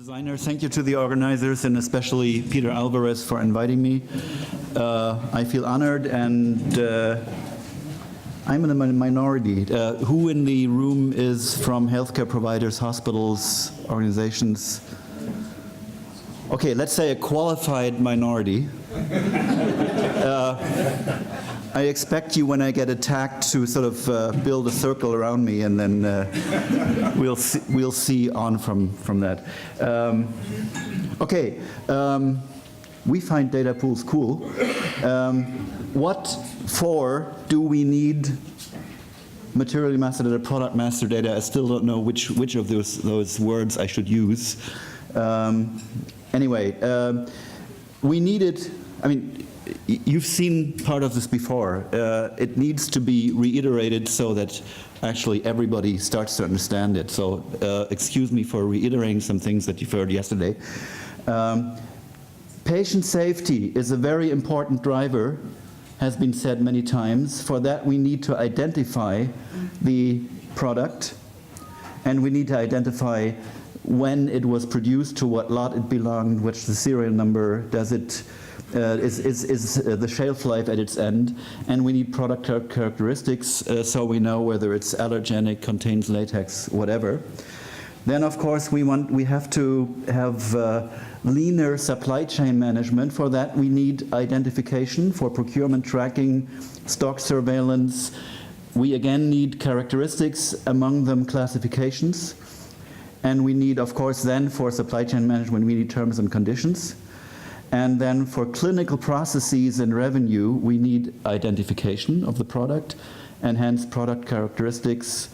Zeinar, thank you to the organizers and especially Peter Alvarez for inviting me. I feel honored, and I'm in a minority. Who in the room is from healthcare providers, hospitals, organizations? Okay, let's say a qualified minority. I expect you, when I get attacked, to sort of build a circle around me, and then we'll see on from that. Okay, we find data pools cool. What for do we need materially master data, product master data? I still don't know which of those words I should use. Anyway, we needed. I mean, you've seen part of this before. It needs to be reiterated so that actually everybody starts to understand it. So excuse me for reiterating some things that you've heard yesterday. Patient safety is a very important driver, has been said many times. For that we need to identify the product, and we need to identify when it was produced, to what lot it belonged, which the serial number, does it is the shelf life at its end, and we need product characteristics so we know whether it's allergenic, contains latex, whatever. Then of course we have to have leaner supply chain management. For that we need identification for procurement tracking, stock surveillance. We again need characteristics, among them classifications. And we need, of course, then for supply chain management, we need terms and conditions. And then for clinical processes and revenue, we need identification of the product, and hence product characteristics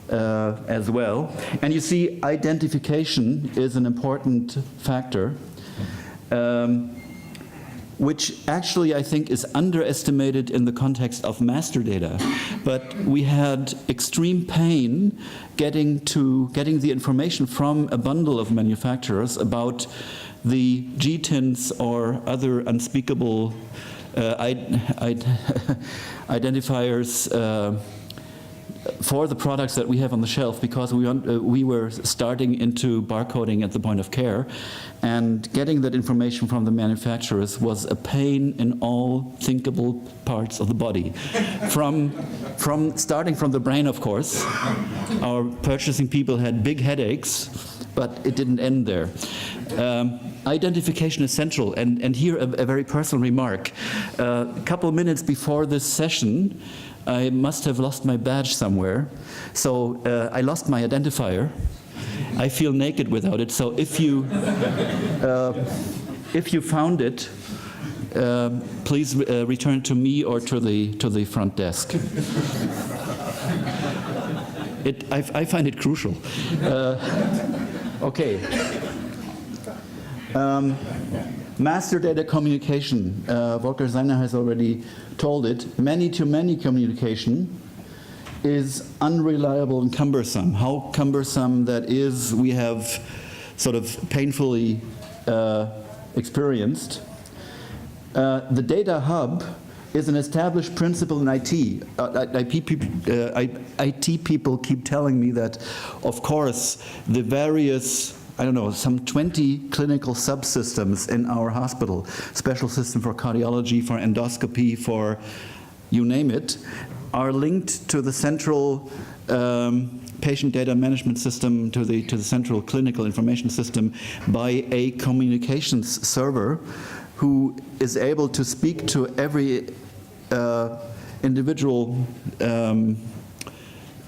as well. And you see, identification is an important factor, which actually I think is underestimated in the context of master data. But we had extreme pain getting the information from a bundle of manufacturers about the GTINs or other unspeakable identifiers for the products that we have on the shelf, because we were starting into barcoding at the point of care, and getting that information from the manufacturers was a pain in all thinkable parts of the body. Starting from the brain, of course. Our purchasing people had big headaches, but it didn't end there. Identification is central, and here a very personal remark. A couple minutes before this session, I must have lost my badge somewhere, so I lost my identifier. I feel naked without it, so if you found it, please return to me or to the front desk. I find it crucial. Okay. Master data communication. Volker Zeinar has already told it. Many-to-many communication is unreliable and cumbersome. How cumbersome that is, we have sort of painfully experienced. The data hub is an established principle in IT. IT people keep telling me that, of course, the various, I don't know, some 20 clinical subsystems in our hospital, special system for cardiology, for endoscopy, for you name it, are linked to the central patient data management system, to the central clinical information system by a communications server who is able to speak to every individual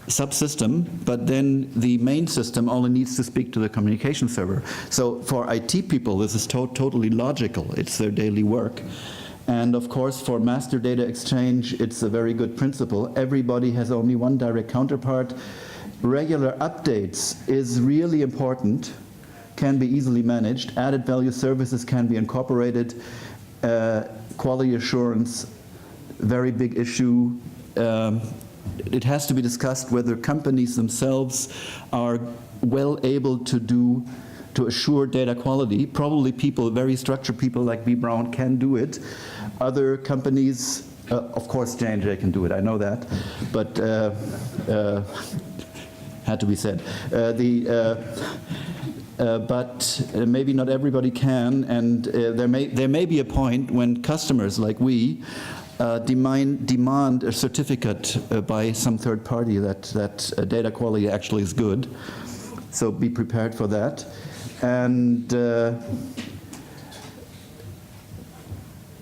subsystem, but then the main system only needs to speak to the communication server. So for IT people, this is totally logical. It's their daily work. And of course, for master data exchange, it's a very good principle. Everybody has only one direct counterpart. Regular updates is really important, can be easily managed. Added value services can be incorporated. Quality assurance, very big issue. It has to be discussed whether companies themselves are well able to assure data quality. Probably people, very structured people like Braun can do it. Other companies, of course J&J can do it, I know that, but had to be said. but maybe not everybody can, and there may be a point when customers like we demand a certificate by some third party that data quality actually is good. So be prepared for that. And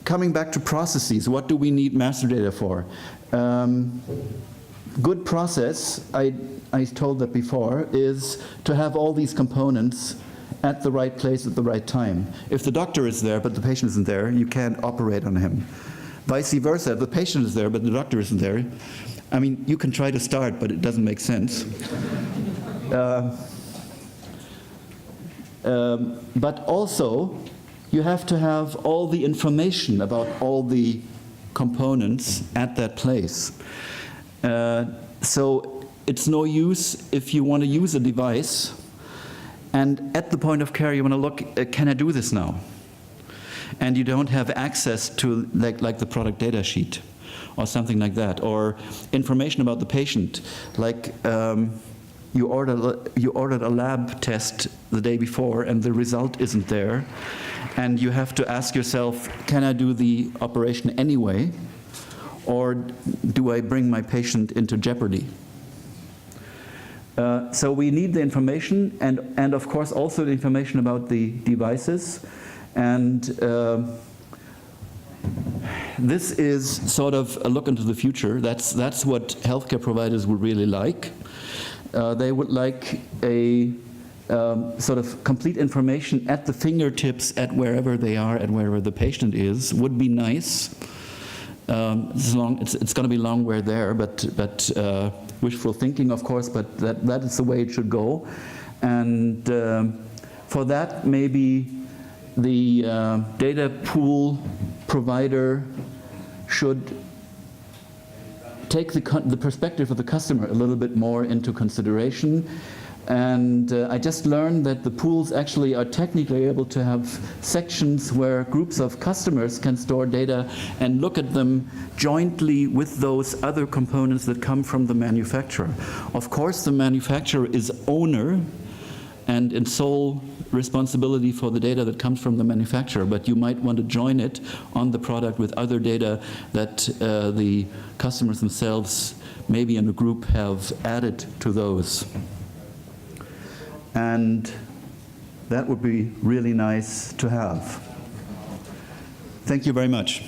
coming back to processes, what do we need master data for? Good process, I told that before, is to have all these components at the right place at the right time. If the doctor is there but the patient isn't there, you can't operate on him. Vice versa, if the patient is there but the doctor isn't there, I mean, you can try to start, but it doesn't make sense. But also, you have to have all the information about all the components at that place. So it's no use if you want to use a device and at the point of care you want to look, can I do this now? And you don't have access to like the product data sheet or something like that, or information about the patient, like you ordered a lab test the day before and the result isn't there, and you have to ask yourself, can I do the operation anyway, or do I bring my patient into jeopardy? So we need the information, and of course also the information about the devices. And this is sort of a look into the future. That's what healthcare providers would really like. They would like a sort of complete information at the fingertips at wherever they are and wherever the patient is. Would be nice. It's going to be long we're there, but wishful thinking, of course, but that is the way it should go. And for that, maybe the data pool provider should take the perspective of the customer a little bit more into consideration. And I just learned that the pools actually are technically able to have sections where groups of customers can store data and look at them jointly with those other components that come from the manufacturer. Of course, the manufacturer is owner and in sole responsibility for the data that comes from the manufacturer, but you might want to join it on the product with other data that the customers themselves, maybe in a group, have added to those. And that would be really nice to have. Thank you very much.